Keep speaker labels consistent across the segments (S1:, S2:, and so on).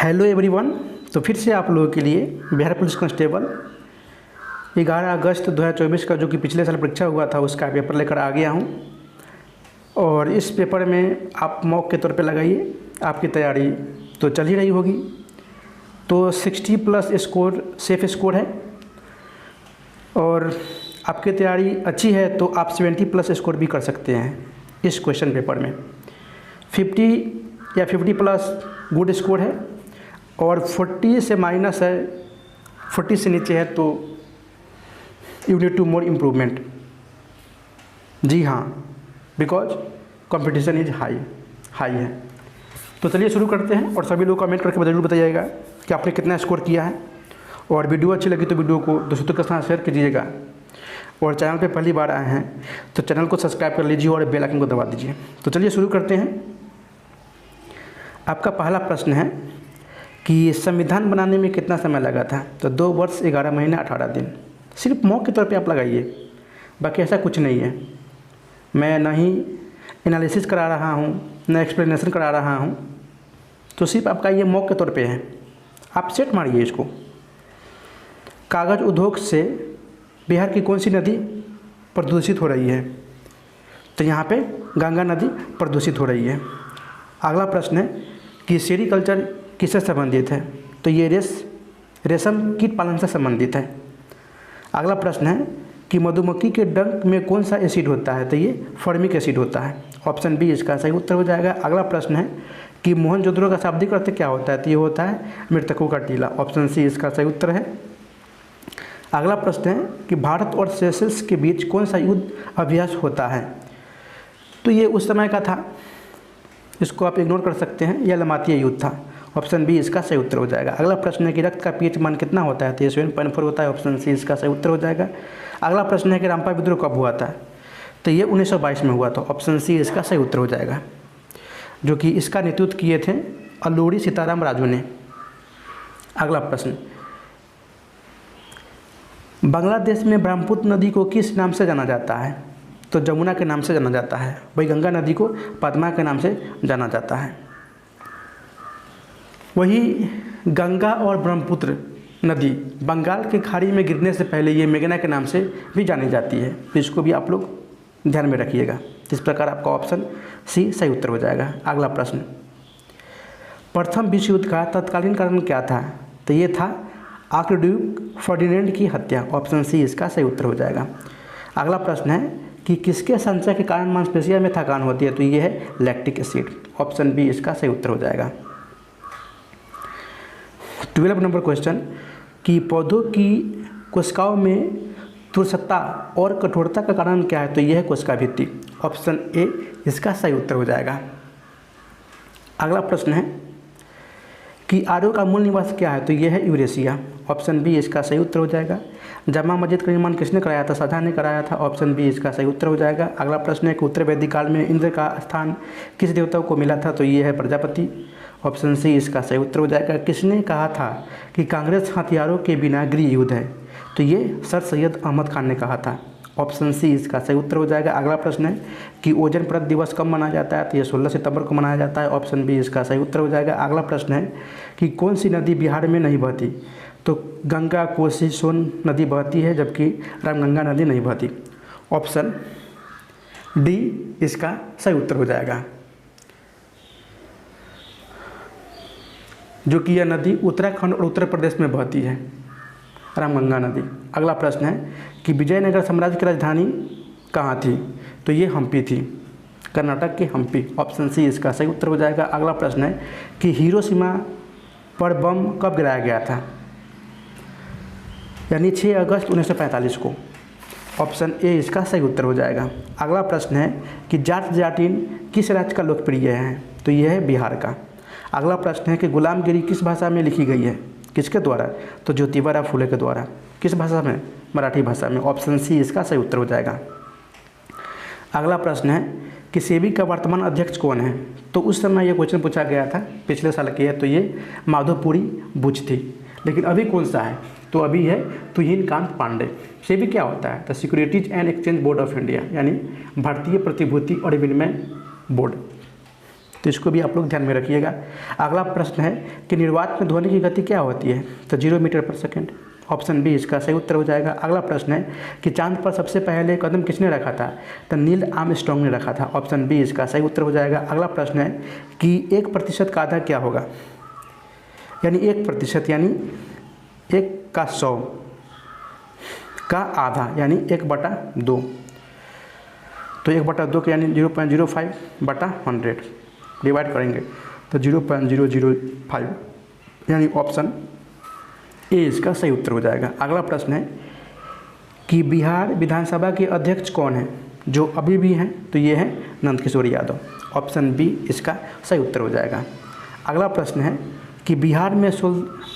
S1: Hello everyone. तो फिर से आप लोगों के लिए बिहार पुलिस कांस्टेबल 11 अगस्त 2024 का जो कि पिछले साल परीक्षा हुआ था उसका पेपर लेकर आ गया हूं। और इस पेपर में आप मॉक के तौर पे लगाइए, आपकी तैयारी तो चल ही रही होगी। तो 60+ स्कोर सेफ स्कोर है और आपकी तैयारी अच्छी है तो आप 70+ स्कोर भी कर सकते हैं इस क्वेश्चन पेपर में। 50 या 50+ गुड स्कोर है और 40 से माइनस है, 40 से नीचे है तो you need to more improvement. जी हाँ, बिकॉज कंपटीशन इज हाई है। तो चलिए शुरू करते हैं और सभी लोग कमेंट करके ज़रूर बताइएगा कि आपने कितना स्कोर किया है। और वीडियो अच्छी लगी तो वीडियो को दोस्तों के साथ शेयर कीजिएगा और चैनल पे पहली बार आए हैं तो चैनल को सब्सक्राइब कर लीजिए और बेल आइकन को दबा दीजिए। तो चलिए शुरू करते हैं। आपका पहला प्रश्न है कि संविधान बनाने में कितना समय लगा था। तो 2 वर्ष 11 महीने 18 दिन। सिर्फ मॉक के तौर पे आप लगाइए, बाकी ऐसा कुछ नहीं है। मैं ना ही एनालिसिस करा रहा हूँ न एक्सप्लेनेशन करा रहा हूँ, तो सिर्फ आपका ये मॉक के तौर पे है। आप सेट मारिए इसको। कागज़ उद्योग से बिहार की कौन सी नदी प्रदूषित हो रही है। तो यहाँ पे गंगा नदी प्रदूषित हो रही है। अगला प्रश्न है कि सेरीकल्चर किससे संबंधित है। तो ये रेशम कीट पालन से संबंधित है। अगला प्रश्न है कि मधुमक्खी के डंक में कौन सा एसिड होता है। तो ये फॉर्मिक एसिड होता है। ऑप्शन बी इसका सही उत्तर हो जाएगा। अगला प्रश्न है कि मोहनजोदड़ो का शाब्दिक अर्थ क्या होता है। तो ये होता है मृतकों का टीला। ऑप्शन सी इसका सही उत्तर है। अगला प्रश्न है कि भारत और सेशल्स के बीच कौन सा युद्ध अभ्यास होता है। तो ये उस समय का था, इसको आप इग्नोर कर सकते हैं, यह लमातीय युद्ध था। ऑप्शन बी इसका सही उत्तर हो जाएगा। अगला प्रश्न है कि रक्त का पीएच मान कितना होता है। तो ये 7.4 होता है। ऑप्शन सी इसका सही उत्तर हो जाएगा। अगला प्रश्न है कि रामपा विद्रोह कब हुआ था। तो ये 1922 में हुआ था। ऑप्शन सी इसका सही उत्तर हो जाएगा, जो कि इसका नेतृत्व किए थे अल्लूरी सीताराम राजू ने। अगला प्रश्न, बांग्लादेश में ब्रह्मपुत्र नदी को किस नाम से जाना जाता है। तो जमुना के नाम से जाना जाता है। वही गंगा नदी को पद्मा के नाम से जाना जाता है। वही गंगा और ब्रह्मपुत्र नदी बंगाल की खाड़ी में गिरने से पहले ये मेघना के नाम से भी जानी जाती है। तो इसको भी आप लोग ध्यान में रखिएगा। इस प्रकार आपका ऑप्शन सी सही उत्तर हो जाएगा। अगला प्रश्न, प्रथम विश्व युद्ध का तत्कालीन कारण क्या था। तो ये था आर्कड्यूक फर्डिनेंड की हत्या। ऑप्शन सी इसका सही उत्तर हो जाएगा। अगला प्रश्न है कि किसके संचय के कारण मांसपेशियों में थकान होती है। तो ये है लैक्टिक एसिड। ऑप्शन बी इसका सही उत्तर हो जाएगा। 12 नंबर क्वेश्चन कि पौधों की कोशिकाओं में तुरसता और कठोरता का कारण क्या है। तो यह है कोशिका भित्ति। ऑप्शन ए इसका सही उत्तर हो जाएगा। अगला प्रश्न है कि आर्यों का मूल निवास क्या है। तो यह है यूरेशिया। ऑप्शन बी इसका सही उत्तर हो जाएगा। जामा मस्जिद का निर्माण किसने कराया था। शाहजहां ने कराया था। ऑप्शन बी इसका सही उत्तर हो जाएगा। अगला प्रश्न है कि उत्तर वैदिक काल में इंद्र का स्थान किस देवता को मिला था। तो ये है प्रजापति। ऑप्शन सी इसका सही उत्तर हो जाएगा। किसने कहा था कि कांग्रेस हथियारों के बिना गृह युद्ध है। तो ये सर सैयद अहमद खान ने कहा था। ऑप्शन सी इसका सही उत्तर हो जाएगा। अगला प्रश्न है कि ओजोन परत दिवस कब मनाया जाता है। तो ये 16 सितंबर को मनाया जाता है। ऑप्शन बी इसका सही उत्तर हो जाएगा। अगला प्रश्न है कि कौन सी नदी बिहार में नहीं बहती। तो गंगा, कोसी, सोन नदी बहती है, जबकि रामगंगा नदी नहीं बहती। ऑप्शन डी इसका सही उत्तर हो जाएगा, जो कि यह नदी उत्तराखंड और उत्तर प्रदेश में बहती है, रामगंगा नदी। अगला प्रश्न है कि विजयनगर साम्राज्य की राजधानी कहाँ थी। तो ये हम्पी थी, कर्नाटक के हम्पी। ऑप्शन सी इसका सही उत्तर हो जाएगा। अगला प्रश्न है कि हिरोशिमा पर बम कब गिराया गया था, यानी 6 अगस्त 1945 को। ऑप्शन ए इसका सही उत्तर हो जाएगा। अगला प्रश्न है कि जाट जाटिन किस राज्य का लोकप्रिय है। तो यह है बिहार का। अगला प्रश्न है कि गुलामगिरी किस भाषा में लिखी गई है, किसके द्वारा। तो ज्योतिबा फुले के द्वारा। किस भाषा में, मराठी भाषा में। ऑप्शन सी इसका सही उत्तर हो जाएगा। अगला प्रश्न है कि सेबी का वर्तमान अध्यक्ष कौन है। तो उस समय ये क्वेश्चन पूछा गया था, पिछले साल की है। तो ये माधोपुरी बुच थी। लेकिन अभी कौन सा है। तो अभी है तुहिनकांत पांडे। सेबी क्या होता है। तो securities and exchange board of India, यानी भारतीय प्रतिभूति और विनिमय बोर्ड। तो इसको भी आप लोग ध्यान में रखिएगा। अगला प्रश्न है कि निर्वात में ध्वनि की गति क्या होती है? तो 0 मीटर पर सेकेंड। ऑप्शन बी इसका सही उत्तर हो जाएगा। अगला प्रश्न है कि चांद पर सबसे पहले कदम किसने रखा था? तो नील आर्मस्ट्रांग ने रखा था। ऑप्शन बी इसका सही उत्तर हो जाएगा। अगला प्रश्न है कि 1% का आधा क्या होगा? यानी 1% यानी 1 का 100 का आधा यानी 1/2। तो 1/2 के यानी 0.05/100 डिवाइड करेंगे तो 0.005 यानी ऑप्शन ए इसका सही उत्तर हो जाएगा। अगला प्रश्न है कि बिहार विधानसभा के अध्यक्ष कौन है जो अभी भी हैं? तो ये हैं नंदकिशोर यादव। ऑप्शन बी इसका सही उत्तर हो जाएगा। अगला प्रश्न है कि बिहार में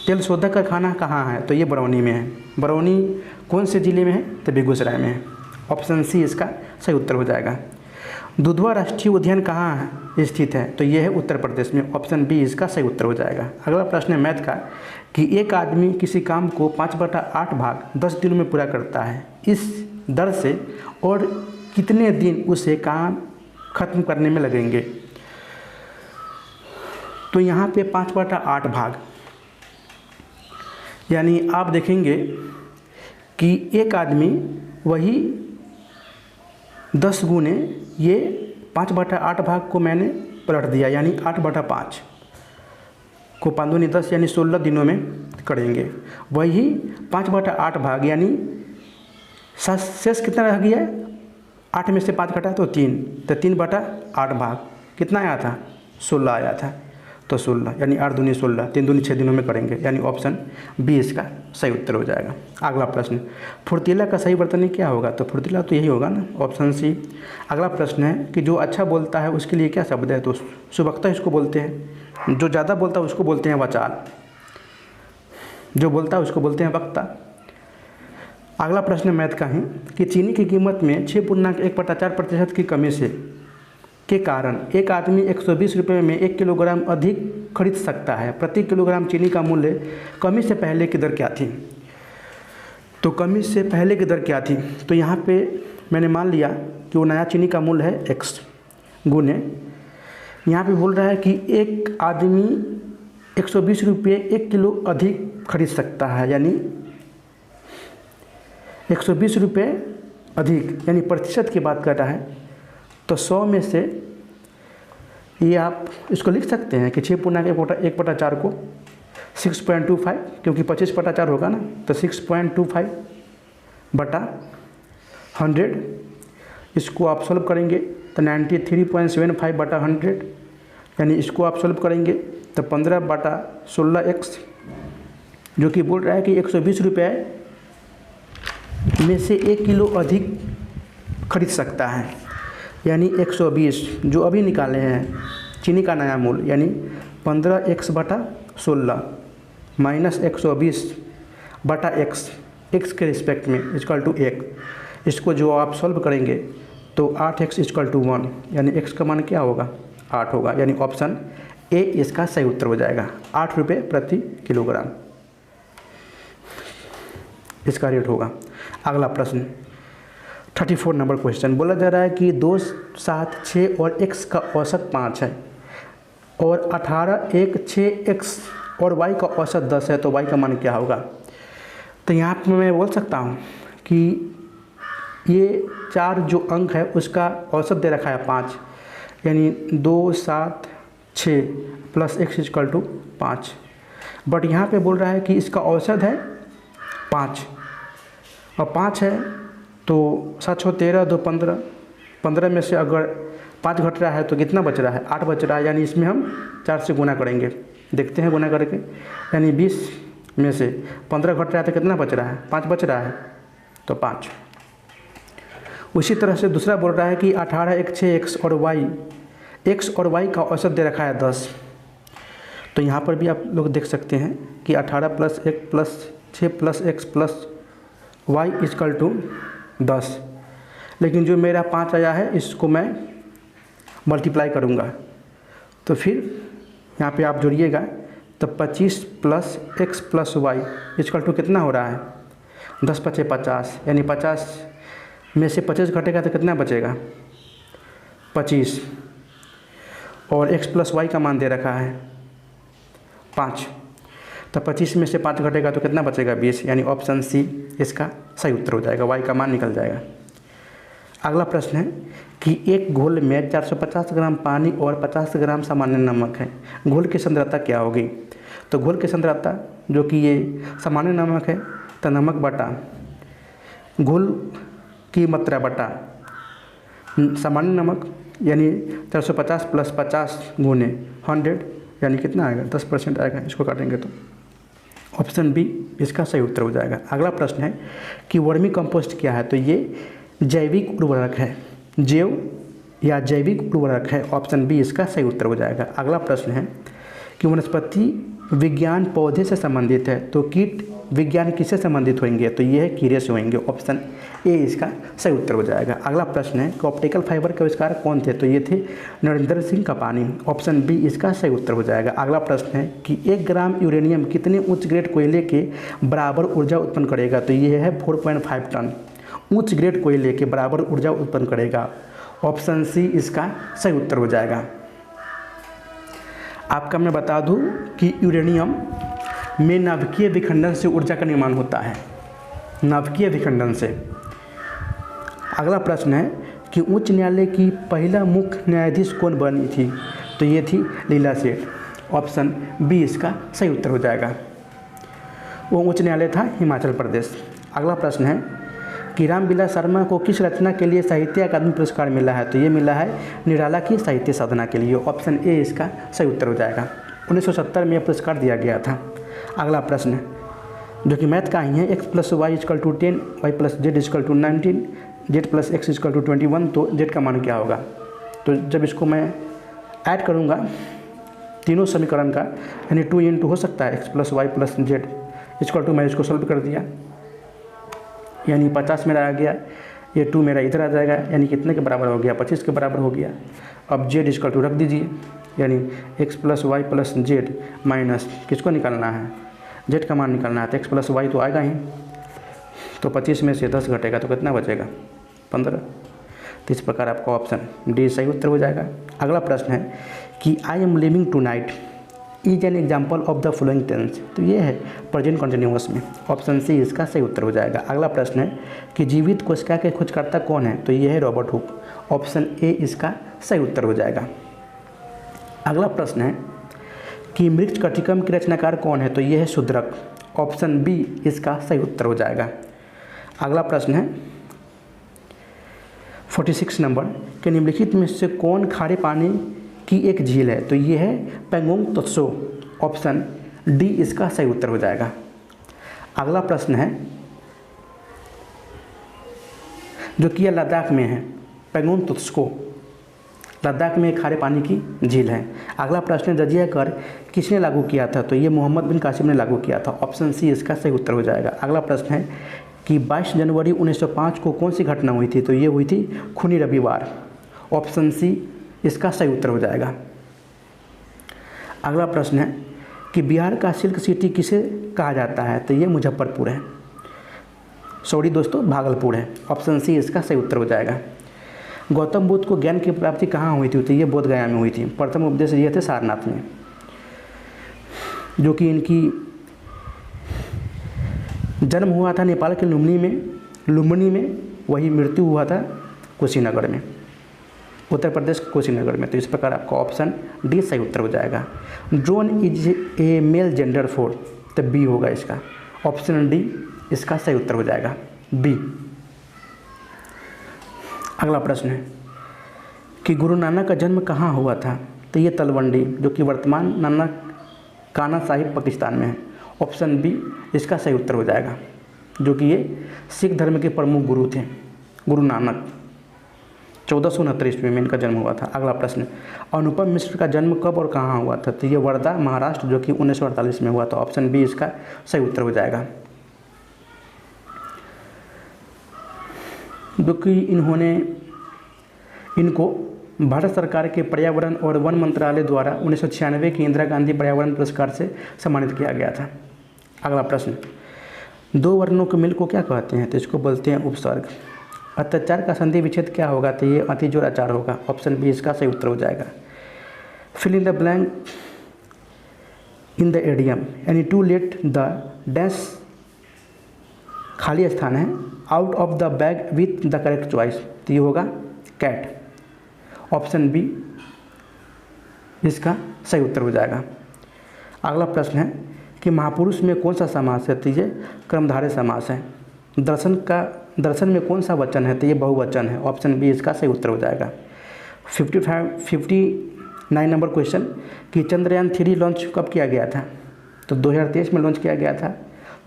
S1: तेल शोधक कारखाना कहाँ है? तो ये बरौनी में है। बरौनी कौन से ज़िले में है? तो बेगूसराय में है। ऑप्शन सी इसका सही उत्तर हो जाएगा। दुधवा राष्ट्रीय उद्यान कहाँ स्थित है? तो ये है उत्तर प्रदेश में। ऑप्शन बी इसका सही उत्तर हो जाएगा। अगला प्रश्न है मैथ का कि एक आदमी किसी काम को 5/8 भाग 10 दिनों में पूरा करता है, इस दर से और कितने दिन उसे काम खत्म करने में लगेंगे? तो यहाँ पे 5/8 भाग यानी आप देखेंगे कि एक आदमी वही 10 गुने ये 5/8 भाग को मैंने पलट दिया यानी 8/5 को 5 दूनी 10 यानी 16 दिनों में करेंगे। वही 5/8 भाग यानी शेष कितना रह गया? 8 में से 5 घटा तो 3, तो 3/8 भाग कितना आया था? 16 आया था। तो 16 यानी 8 दूनी 16, 3 दूनी 6 दिनों में करेंगे यानी ऑप्शन बी इसका सही उत्तर हो जाएगा। अगला प्रश्न फुर्तीला का सही वर्तनी क्या होगा? तो फुर्तीला तो यही होगा ना, ऑप्शन सी। अगला प्रश्न है कि जो अच्छा बोलता है उसके लिए क्या शब्द है? तो सुबक्ता इसको बोलते हैं। जो ज़्यादा बोलता है उसको बोलते हैं वचार। जो बोलता है उसको बोलते हैं वक्ता। अगला प्रश्न मैथ का है कि चीनी की कीमत में 6.1/4% की कमी के कारण एक आदमी 120 रुपये में 1 किलोग्राम अधिक खरीद सकता है। प्रति किलोग्राम चीनी का मूल्य कमी से पहले की दर क्या थी? तो कमी से पहले की दर क्या थी? तो यहाँ पे मैंने मान लिया कि वो नया चीनी का मूल्य है x गुने, यहाँ पे बोल रहा है कि एक आदमी 120 रुपये 1 किलो अधिक खरीद सकता है यानी 120 रुपये अधिक यानी प्रतिशत की बात कर रहा है। तो 100 में से ये आप इसको लिख सकते हैं कि 6.1/4 को 6.25 क्योंकि 25/4 होगा ना, तो 6.25/100 इसको आप सॉल्व करेंगे तो 93.75/100 यानी इसको आप सॉल्व करेंगे तो 15/16x जो कि बोल रहा है कि 120 रुपये में से 1 किलो अधिक खरीद सकता है यानी 120 जो अभी निकाले हैं चीनी का नया मूल्य यानी 15x/16 माइनस 120/x x के रिस्पेक्ट में इक्वल टू 1। इसको जो आप सॉल्व करेंगे तो 8x इक्वल टू 1 यानी x का मान क्या होगा? 8 होगा यानी ऑप्शन ए इसका सही उत्तर हो जाएगा। 8 रुपये प्रति किलोग्राम इसका रेट होगा। अगला प्रश्न 34 नंबर क्वेश्चन बोला जा रहा है कि 2, 7, 6 और x का औसत 5 है और 18, 1, 6x और y का औसत 10 है तो y का मान क्या होगा? तो यहाँ पर मैं बोल सकता हूँ कि ये 4 जो अंक है उसका औसत दे रखा है 5 यानी 2, 7, 6 plus x equal to 5, but यहाँ पे बोल रहा है कि इसका औसत है 5 और 5 है तो 7 6 13 2 15, 15 में से अगर 5 घट रहा है तो कितना बच रहा है? 8 बच रहा है यानी इसमें हम 4 से गुना करेंगे। देखते हैं गुना करके यानी 20 में से 15 घट रहा है तो कितना बच रहा है? 5 बच रहा है तो 5। उसी तरह से दूसरा बोल रहा है कि 18, 1, 6x और y का औसत दे रखा है 10। तो यहाँ पर भी आप लोग देख सकते हैं कि 18 + 1 + 6 + x + y इक्वल टू 10, लेकिन जो मेरा 5 आया है इसको मैं मल्टीप्लाई करूँगा तो फिर यहाँ पे आप जोड़िएगा तो 25 + x + y इक्वल टू कितना हो रहा है? 10 × 5 = 50 यानी 50 में से 25 घटेगा तो कितना बचेगा? 25। और x प्लस वाई का मान दे रखा है 5। तो 25 में से 5 घटेगा तो कितना बचेगा 20, यानी ऑप्शन सी इसका सही उत्तर हो जाएगा, y का मान निकल जाएगा। अगला प्रश्न है कि एक घोल में 450 ग्राम पानी और 50 ग्राम सामान्य नमक है, घोल की सांद्रता क्या होगी। तो घोल की सांद्रता जो कि ये सामान्य नमक है तो नमक बटा घोल की मात्रा बटा सामान्य नमक, यानी 450 प्लस 50 गुने 100, यानी कितना आएगा 10% आएगा, इसको काटेंगे तो ऑप्शन बी इसका सही उत्तर हो जाएगा। अगला प्रश्न है कि वर्मी कंपोस्ट क्या है। तो ये जैविक उर्वरक है, जैव या जैविक उर्वरक है, ऑप्शन बी इसका सही उत्तर हो जाएगा। अगला प्रश्न है कि वनस्पति विज्ञान पौधे से संबंधित है तो कीट विज्ञान किससे संबंधित होंगे। तो ये है कीड़े से होंगे, ऑप्शन ए इसका सही उत्तर हो जाएगा। अगला प्रश्न है कि ऑप्टिकल फाइबर के आविष्कार कौन थे। तो ये थे नरेंद्र सिंह कपानी, ऑप्शन बी इसका सही उत्तर हो जाएगा। अगला प्रश्न है कि 1 ग्राम यूरेनियम कितने उच्च ग्रेड कोयले के बराबर ऊर्जा उत्पन्न करेगा। तो ये है 4.5 टन उच्च ग्रेड कोयले के बराबर ऊर्जा उत्पन्न करेगा, ऑप्शन सी इसका सही उत्तर हो जाएगा। आपका मैं बता दूं कि यूरेनियम में नाभिकीय विखंडन से ऊर्जा का निर्माण होता है, नाभिकीय विखंडन से। अगला प्रश्न है कि उच्च न्यायालय की पहला मुख्य न्यायाधीश कौन बनी थी। तो ये थी लीला सेठ, ऑप्शन बी इसका सही उत्तर हो जाएगा। वो उच्च न्यायालय था हिमाचल प्रदेश। अगला प्रश्न है कि रामविलास शर्मा को किस रचना के लिए साहित्य अकादमी पुरस्कार मिला है। तो ये मिला है निराला की साहित्य साधना के लिए, ऑप्शन ए इसका सही उत्तर हो जाएगा। 1970 में यह पुरस्कार दिया गया था। अगला प्रश्न जो कि मैथ का ही है, x plus Y equal to 10, Y plus Z is equal to 19, Z plus X equal to 21, तो जेड का मान क्या होगा। तो जब इसको मैं ऐड करूँगा तीनों समीकरण का, यानी 2 इंटू हो सकता है x plus Y plus Z is equal to, मैं इसको सॉल्व कर दिया, यानी 50 मेरा आ गया, ये 2 मेरा इधर आ जाएगा, यानी कितने के बराबर हो गया 25 के बराबर हो गया। अब जेड इजकल टू रख दीजिए, यानी x plus Y plus Z minus किसको निकालना है, जेड का मान निकालना है, तो x प्लस वाई तो आएगा ही, तो 25 में से 10 घटेगा तो कितना बचेगा 15। तो इस प्रकार आपका ऑप्शन डी सही उत्तर हो जाएगा। अगला प्रश्न है कि I am living tonight is an example of the following tense. तो ये है प्रेजेंट कंटिन्यूअस में, ऑप्शन सी इसका सही उत्तर हो जाएगा। अगला प्रश्न है कि जीवित कोशिका के खोजकर्ता कौन है। तो ये है रॉबर्ट हुक, ऑप्शन ए इसका सही उत्तर हो जाएगा। अगला प्रश्न है कि मृच्छकटिकम के रचनाकार कौन है। तो ये है शूद्रक, ऑप्शन बी इसका सही उत्तर हो जाएगा। अगला प्रश्न है 46 नंबर के निम्नलिखित में से कौन खारे पानी की एक झील है। तो ये है पेंगोंग त्सो, ऑप्शन डी इसका सही उत्तर हो जाएगा। अगला प्रश्न है जो कि लद्दाख में है, पेंगोंग त्सो लद्दाख में खारे पानी की झील है। अगला प्रश्न है जजिया कर किसने लागू किया था। तो ये मोहम्मद बिन कासिम ने लागू किया था, ऑप्शन सी इसका सही उत्तर हो जाएगा। अगला प्रश्न है कि 22 जनवरी 1905 को कौन सी घटना हुई थी। तो ये हुई थी खूनी रविवार, ऑप्शन सी इसका सही उत्तर हो जाएगा। अगला प्रश्न है कि बिहार का सिल्क सिटी किसे कहा जाता है। तो ये मुजफ्फरपुर है, सॉरी दोस्तों भागलपुर है, ऑप्शन सी इसका सही उत्तर हो जाएगा। गौतम बुद्ध को ज्ञान की प्राप्ति कहाँ हुई थी। तो ये बोध गया में हुई थी। प्रथम उपदेश ये थे सारनाथ में, जो कि इनकी जन्म हुआ था नेपाल के लुम्बिनी में, वही मृत्यु हुआ था कुशीनगर में, उत्तर प्रदेश के कुशीनगर में। तो इस प्रकार आपका ऑप्शन डी सही उत्तर हो जाएगा। Drone is a male gender for, तो बी होगा इसका, ऑप्शन डी इसका सही उत्तर हो जाएगा, बी। अगला प्रश्न है कि गुरु नानक का जन्म कहाँ हुआ था। तो ये तलवंडी, जो कि वर्तमान नानकाना साहिब पाकिस्तान में है, ऑप्शन बी इसका सही उत्तर हो जाएगा। जो कि ये सिख धर्म के प्रमुख गुरु थे, गुरु नानक। 1469 ईस्वी में इनका जन्म हुआ था। अगला प्रश्न, अनुपम मिश्र का जन्म कब और कहाँ हुआ था। तो ये वर्धा महाराष्ट्र, जो कि 1948 में हुआ था, ऑप्शन बी इसका सही उत्तर हो जाएगा। जो कि इनको भारत सरकार के पर्यावरण और वन मंत्रालय द्वारा 1996 के इंदिरा गांधी पर्यावरण पुरस्कार से सम्मानित किया गया था। अगला प्रश्न, 2 वर्णों के मेल को क्या कहते हैं। तो इसको बोलते हैं उपसर्ग। अत्याचार का संधि विच्छेद क्या होगा। तो ये अतिजोड़ आचार होगा, ऑप्शन बी इसका सही उत्तर हो जाएगा। Fill in the blank in the idiom, यानी टू लेट द डैश खाली स्थान है out of the bag with the correct choice, तो ये होगा कैट। ऑप्शन बी इसका सही उत्तर हो जाएगा। अगला प्रश्न है कि महापुरुष में कौन सा समास है, तो ये कर्मधारय समास है। दर्शन में कौन सा वचन है, तो ये बहुवचन है। ऑप्शन बी इसका सही उत्तर हो जाएगा। 59 नंबर क्वेश्चन कि चंद्रयान 3 लॉन्च कब किया गया था, तो 2023 में लॉन्च किया गया था,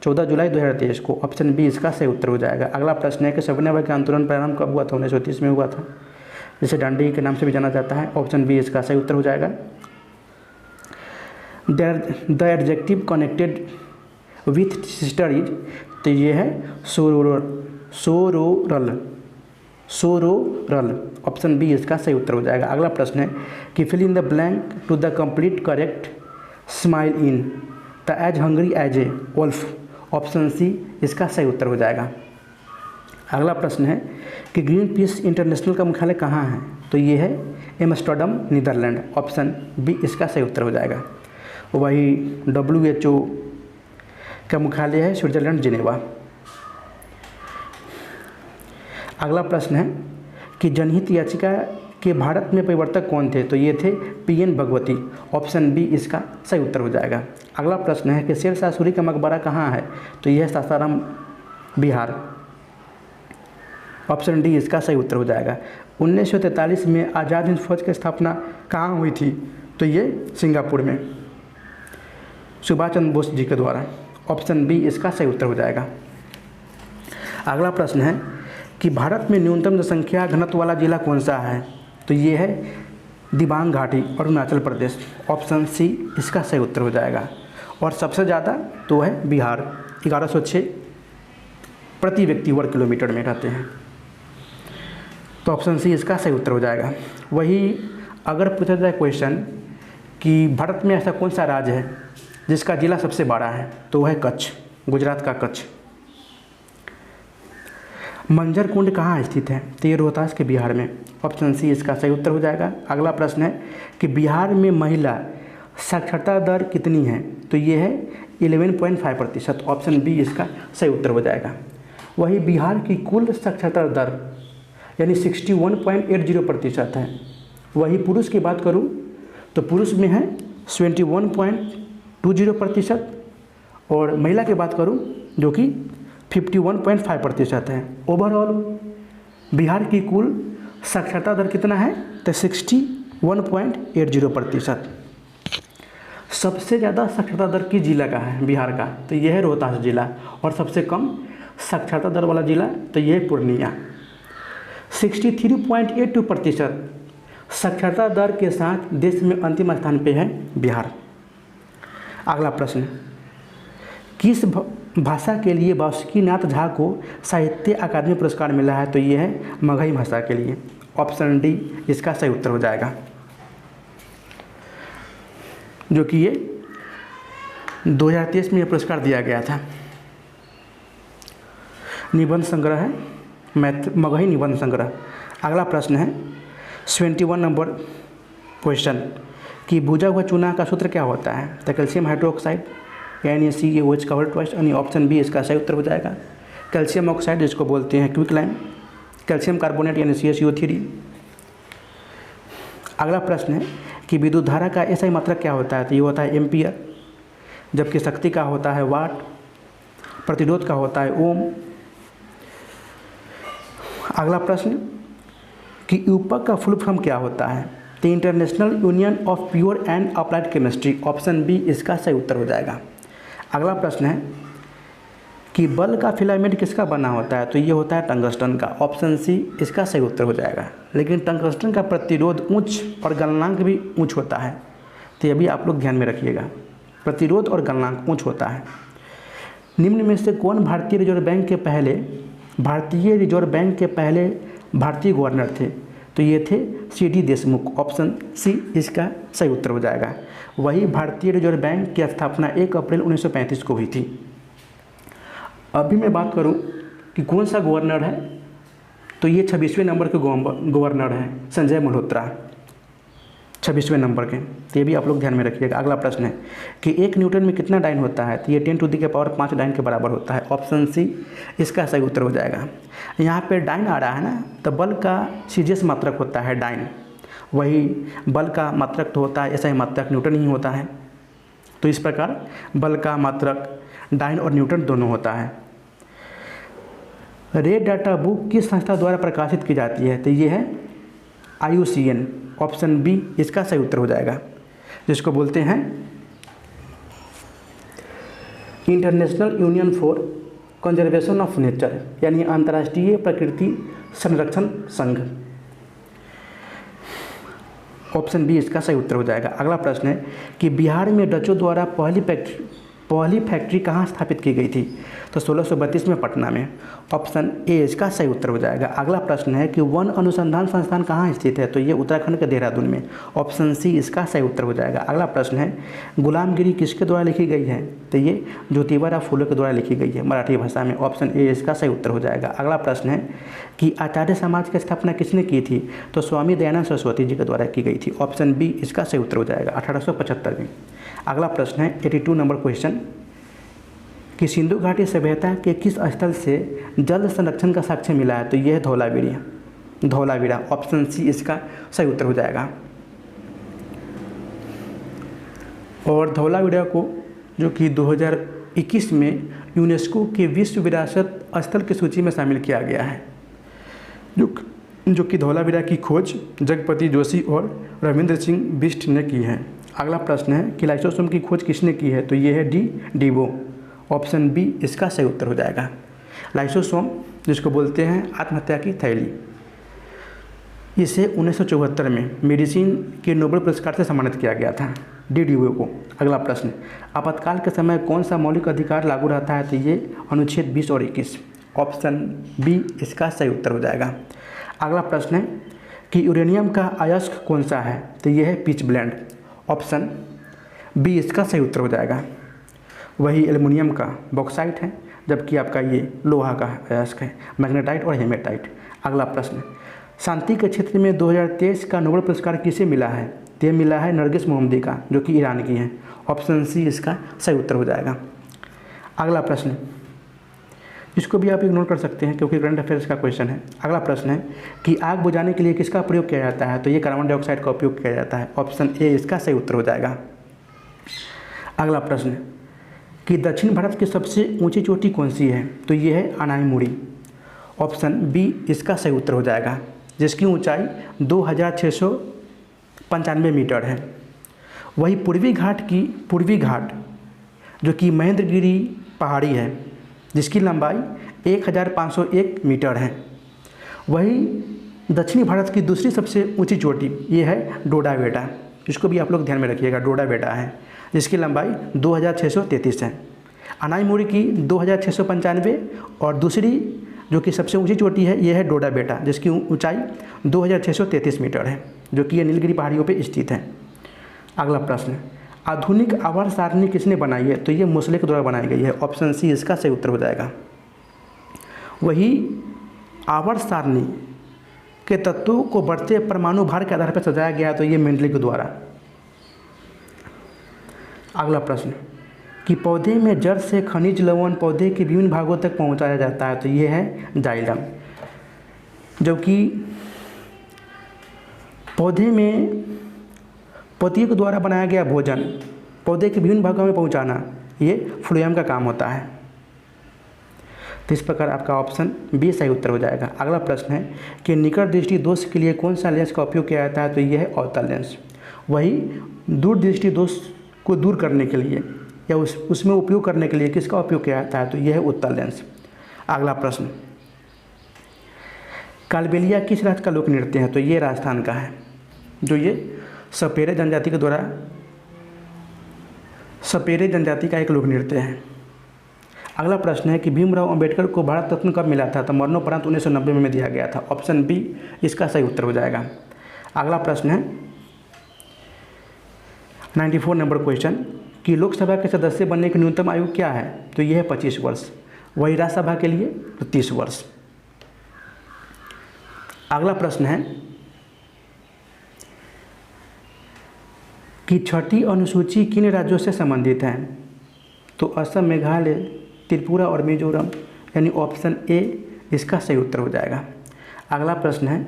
S1: 14 जुलाई 2023 को। ऑप्शन बी इसका सही उत्तर हो जाएगा। अगला प्रश्न है कि सविनय अवज्ञा आंदोलन प्रारंभ कब हुआ था, 1930 में हुआ था, जिसे डांडी के नाम से भी जाना जाता है। ऑप्शन बी इसका सही उत्तर हो जाएगा। The adjective connected with sister is, तो ये है सोरोरल। ऑप्शन बी इसका सही उत्तर हो जाएगा। अगला प्रश्न है कि fill in the blank to the complete correct smile in the as hungry as a wolf. Option C इसका सही उत्तर हो जाएगा। अगला प्रश्न है कि ग्रीन पीस इंटरनेशनल का मुख्यालय कहाँ है, तो ये है एम्स्टर्डम, नीदरलैंड। ऑप्शन बी इसका सही उत्तर हो जाएगा। वही WHO का मुख्यालय है स्विट्जरलैंड, जिनेवा। अगला प्रश्न है कि जनहित याचिका के भारत में प्रवर्तक कौन थे, तो ये थे PN भगवती। ऑप्शन बी इसका सही उत्तर हो जाएगा। अगला प्रश्न है कि शेरशाह सूरी का मकबरा कहाँ है, तो यह है सासाराम, बिहार। ऑप्शन डी इसका सही उत्तर हो जाएगा। 1943 में आज़ाद हिंद फौज की स्थापना कहाँ हुई थी, तो ये सिंगापुर में, सुभाष चंद्र बोस जी के द्वारा। ऑप्शन बी इसका सही उत्तर हो जाएगा। अगला प्रश्न है कि भारत में न्यूनतम जनसंख्या घनत्व वाला जिला कौन सा है, तो ये है दिबांग घाटी, अरुणाचल प्रदेश। ऑप्शन सी इसका सही उत्तर हो जाएगा। और सबसे ज़्यादा तो है बिहार, 1106 प्रति व्यक्ति वर्ग किलोमीटर में रहते हैं, तो ऑप्शन सी इसका सही उत्तर हो जाएगा। वही अगर पूछा जाए क्वेश्चन कि भारत में ऐसा कौन सा राज्य है जिसका ज़िला सबसे बड़ा है, तो वह है कच्छ, गुजरात का कच्छ। मंजर कुंड कहाँ स्थित है, तो ये रोहतास के बिहार में। ऑप्शन सी इसका सही उत्तर हो जाएगा। अगला प्रश्न है कि बिहार में महिला साक्षरता दर कितनी है, तो ये है 11.5%। ऑप्शन बी इसका सही उत्तर हो जाएगा। वही बिहार की कुल साक्षरता दर यानी 61.80% है। वही पुरुष की बात करूँ तो पुरुष में है 71.20% और महिला की बात करूँ जो कि 51.5% है। ओवरऑल बिहार की कुल साक्षरता दर कितना है, तो 61.80%। सबसे ज़्यादा साक्षरता दर किस जिला का है बिहार का, तो यह है रोहतास जिला। और सबसे कम साक्षरता दर वाला जिला तो यह है पूर्णिया। 63.82% साक्षरता दर के साथ देश में अंतिम स्थान पे है बिहार। अगला प्रश्न, किस भाषा के लिए बासुकीनाथ झा को साहित्य अकादमी पुरस्कार मिला है, तो ये है मगही भाषा के लिए। ऑप्शन डी इसका सही उत्तर हो जाएगा, जो कि ये 2023 में ये पुरस्कार दिया गया था। निबंध संग्रह है मगही निबंध संग्रह। अगला प्रश्न है 71 नंबर क्वेश्चन कि भुजा हुआ चूना का सूत्र क्या होता है, तो कैल्शियम हाइड्रोक्साइड NaCaOH का होल ट्वाइस, यानी ऑप्शन बी इसका सही उत्तर हो जाएगा। कैल्शियम ऑक्साइड जिसको बोलते हैं क्विक लाइम, कैल्शियम कार्बोनेट यानी CaCO3। अगला प्रश्न है कि विद्युत धारा का SI मात्रक क्या होता है, तो ये होता है एम्पियर, जबकि शक्ति का होता है वाट, प्रतिरोध का होता है ओम। अगला प्रश्न कि यूपक का फुल फॉर्म क्या होता है, तो International Union of Pure and Applied Chemistry. Option B इसका सही उत्तर हो जाएगा। अगला प्रश्न है कि बल्ब का फिलामेंट किसका बना होता है, तो ये होता है टंगस्टन का। ऑप्शन सी इसका सही उत्तर हो जाएगा। लेकिन टंगस्टन का प्रतिरोध उच्च और गलनांक भी उच्च होता है, तो ये भी आप लोग ध्यान में रखिएगा, प्रतिरोध और गलनांक उच्च होता है। निम्न में से कौन भारतीय रिजर्व बैंक के पहले भारतीय गवर्नर थे, तो ये थे CD देशमुख। ऑप्शन सी इसका सही उत्तर हो जाएगा। वही भारतीय रिजर्व बैंक की स्थापना 1 अप्रैल 1935 को हुई थी। अभी मैं बात करूं कि कौन सा गवर्नर है, तो ये 26वें नंबर के गवर्नर हैं संजय मल्होत्रा। 26वें नंबर के। तो ये भी आप लोग ध्यान में रखिएगा। अगला प्रश्न है कि 1 न्यूटन में कितना डाइन होता है? तो ये 10⁵ डाइन के बराबर होता है। ऑप्शन सी इसका सही उत्तर हो जाएगा। यहाँ पे डाइन आ रहा है ना, तो बल का सीजीएस मात्रक होता है डाइन, वही बल का मात्रक तो होता है ऐसा ही मात्रक न्यूटन ही होता है। तो इस प्रकार बल का मात्रक डाइन और न्यूटन दोनों होता है। रे डाटा बुक किस संस्था द्वारा प्रकाशित की जाती है? तो ये है IUCN। ऑप्शन बी इसका सही उत्तर हो जाएगा, जिसको बोलते हैं international union for conservation of nature, यानी अंतर्राष्ट्रीय प्रकृति संरक्षण संघ। ऑप्शन बी इसका सही उत्तर हो जाएगा। अगला प्रश्न है कि बिहार में डचों द्वारा पहली फैक्ट्री कहाँ स्थापित की गई थी? तो 1632 में पटना में। ऑप्शन ए इसका सही उत्तर हो जाएगा। अगला प्रश्न है कि वन अनुसंधान संस्थान कहाँ स्थित है? तो ये उत्तराखंड के देहरादून में। ऑप्शन सी इसका सही उत्तर हो जाएगा। अगला प्रश्न है गुलामगिरी किसके द्वारा लिखी गई है? तो ये ज्योतिबा फुले के द्वारा लिखी गई है मराठी भाषा में। ऑप्शन ए इसका सही उत्तर हो जाएगा। अगला प्रश्न है कि आचार्य समाज की स्थापना किसने की थी? तो स्वामी दयानंद सरस्वती जी के द्वारा की गई थी। ऑप्शन बी इसका सही उत्तर हो जाएगा 1875 में। अगला प्रश्न है 82 नंबर क्वेश्चन कि सिंधु घाटी सभ्यता के किस स्थल से जल संरक्षण का साक्ष्य मिला है? तो यह है धौलावीरा। ऑप्शन सी इसका सही उत्तर हो जाएगा। और धौलावीरा को जो कि 2021 में यूनेस्को के विश्व विरासत स्थल की सूची में शामिल किया गया है, जो कि धौलावीरा की खोज जगपति जोशी और रविंद्र सिंह बिष्ट ने की है। अगला प्रश्न है कि लाइसोसोम की खोज किसने की है? तो ये है डीबो। ऑप्शन बी इसका सही उत्तर हो जाएगा। लाइसोसोम जिसको बोलते हैं आत्महत्या की थैली, इसे 1974 में मेडिसिन के नोबेल पुरस्कार से सम्मानित किया गया था डीबो को। अगला प्रश्न, आपातकाल के समय कौन सा मौलिक अधिकार लागू रहता है? तो ये अनुच्छेद 20 और 21। ऑप्शन बी इसका सही उत्तर हो जाएगा। अगला प्रश्न है कि यूरेनियम का अयस्क कौन सा है? तो ये है पिच ब्लेंड। ऑप्शन बी इसका सही उत्तर हो जाएगा। वही एल्युमिनियम का बॉक्साइट है, जबकि आपका ये लोहा का अयस्क है मैग्नेटाइट और हेमेटाइट। अगला प्रश्न, शांति के क्षेत्र में 2023 का नोबेल पुरस्कार किसे मिला है? तो ये मिला है नरगिस मोहम्मदी का, जो कि ईरान की हैं। ऑप्शन सी इसका सही उत्तर हो जाएगा। अगला प्रश्न, इसको भी आप इग्नोर कर सकते हैं क्योंकि करंट अफेयर्स का क्वेश्चन है। अगला प्रश्न है कि आग बुझाने के लिए किसका प्रयोग किया जाता है? तो ये कार्बन डाइऑक्साइड का उपयोग किया जाता है। ऑप्शन ए इसका सही उत्तर हो जाएगा। अगला प्रश्न कि दक्षिण भारत की सबसे ऊंची चोटी कौन सी है? तो ये है अनाईमुड़ी। ऑप्शन बी इसका सही उत्तर हो जाएगा, जिसकी ऊंचाई 2695 मीटर है। वही पूर्वी घाट जो कि महेंद्रगिरी पहाड़ी है, जिसकी लंबाई 1501 मीटर है। वही दक्षिणी भारत की दूसरी सबसे ऊंची चोटी ये है डोडा बेटा, इसको भी आप लोग ध्यान में रखिएगा। डोडा बेटा है, जिसकी लंबाई 2633 है। अनाईमुड़ी की 2695 और दूसरी जो कि सबसे ऊंची चोटी है ये है डोडा बेटा, जिसकी ऊंचाई 2633 मीटर है, जो कि ये नीलगिरी पहाड़ियों पे स्थित है। अगला प्रश्न, आधुनिक आवर्त सारणी किसने बनाई है? तो ये मोसले के द्वारा बनाई गई है। ऑप्शन सी इसका सही उत्तर हो जाएगा। वही आवर्त सारणी के तत्वों को बढ़ते परमाणु भार के आधार पर सजाया गया, तो ये मेंडली के द्वारा। अगला प्रश्न कि पौधे में जड़ से खनिज लवण पौधे के विभिन्न भागों तक पहुंचाया जाता है, तो ये है जाइलम। जबकि पौधे में पौधे के द्वारा बनाया गया भोजन पौधे के विभिन्न भागों में पहुंचाना, ये फ्लोएम का काम होता है। तो इस प्रकार आपका ऑप्शन बी सही उत्तर हो जाएगा। अगला प्रश्न है कि निकट दृष्टि दोष के लिए कौन सा लेंस का उपयोग किया जाता है? तो यह है अवतल लेंस। वही दूर दृष्टि दोष को दूर करने के लिए या उसमें उपयोग करने के लिए किसका उपयोग किया जाता है? तो यह है उत्तल लेंस। अगला प्रश्न, कालबेलिया किस राज्य का लोक नृत्य है? तो ये राजस्थान का है, जो ये सपेरे जनजाति के द्वारा सपेरे जनजाति का एक लोक नृत्य है। अगला प्रश्न है कि भीमराव अंबेडकर को भारत रत्न कब मिला था? तो मरणोपरांत 1990 में दिया गया था। ऑप्शन बी इसका सही उत्तर हो जाएगा। अगला प्रश्न है 94 नंबर क्वेश्चन कि लोकसभा के सदस्य बनने की न्यूनतम आयु क्या है? तो यह है 25 वर्ष। वही राज्यसभा के लिए तो 30 वर्ष। अगला प्रश्न है कि छठी अनुसूची किन राज्यों से संबंधित है? तो असम, मेघालय, त्रिपुरा और मिजोरम, यानी ऑप्शन ए इसका सही उत्तर हो जाएगा। अगला प्रश्न है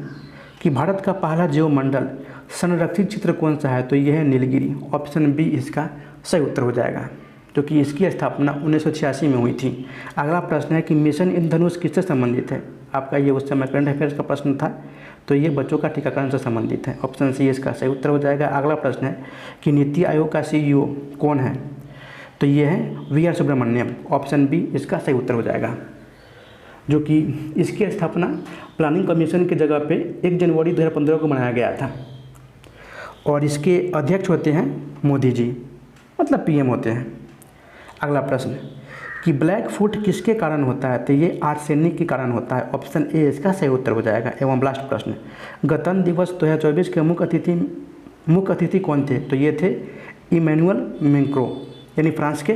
S1: कि भारत का पहला जीवमंडल संरक्षित क्षेत्र कौन सा है? तो यह है नीलगिरी, ऑप्शन बी इसका सही उत्तर हो जाएगा, क्योंकि इसकी स्थापना 1986 में हुई थी। अगला प्रश्न है कि मिशन इंद्रधनुष किससे संबंधित है? आपका ये उस समय करंट अफेयर्स का प्रश्न था, तो ये बच्चों का टीकाकरण से संबंधित है, ऑप्शन सी इसका सही उत्तर हो जाएगा। अगला प्रश्न है कि नीति आयोग का CEO कौन है? तो ये है VR सुब्रमण्यम, ऑप्शन बी इसका सही उत्तर हो जाएगा, जो कि इसकी स्थापना प्लानिंग कमीशन की जगह पे 1 जनवरी 2015 को मनाया गया था। और इसके अध्यक्ष होते हैं मोदी जी, मतलब PM होते हैं। अगला प्रश्न कि ब्लैक फुट किसके कारण होता है? तो ये आर्सेनिक के कारण होता है, ऑप्शन ए इसका सही उत्तर हो जाएगा। एवं लास्ट प्रश्न, गणतंत्र दिवस 2024 के मुख्य अतिथि कौन थे? तो ये थे इमैनुअल मैक्रों, यानी फ्रांस के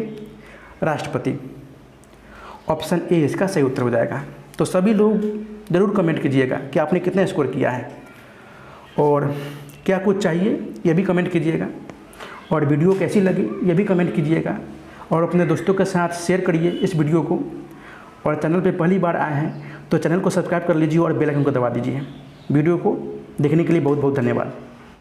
S1: राष्ट्रपति, ऑप्शन ए इसका सही उत्तर हो जाएगा। तो सभी लोग ज़रूर कमेंट कीजिएगा कि आपने कितना स्कोर किया है और क्या कुछ चाहिए ये भी कमेंट कीजिएगा, और वीडियो कैसी लगी ये भी कमेंट कीजिएगा, और अपने दोस्तों के साथ शेयर करिए इस वीडियो को। और चैनल पे पहली बार आए हैं तो चैनल को सब्सक्राइब कर लीजिए और बेल आइकन को दबा दीजिए। वीडियो को देखने के लिए बहुत बहुत धन्यवाद।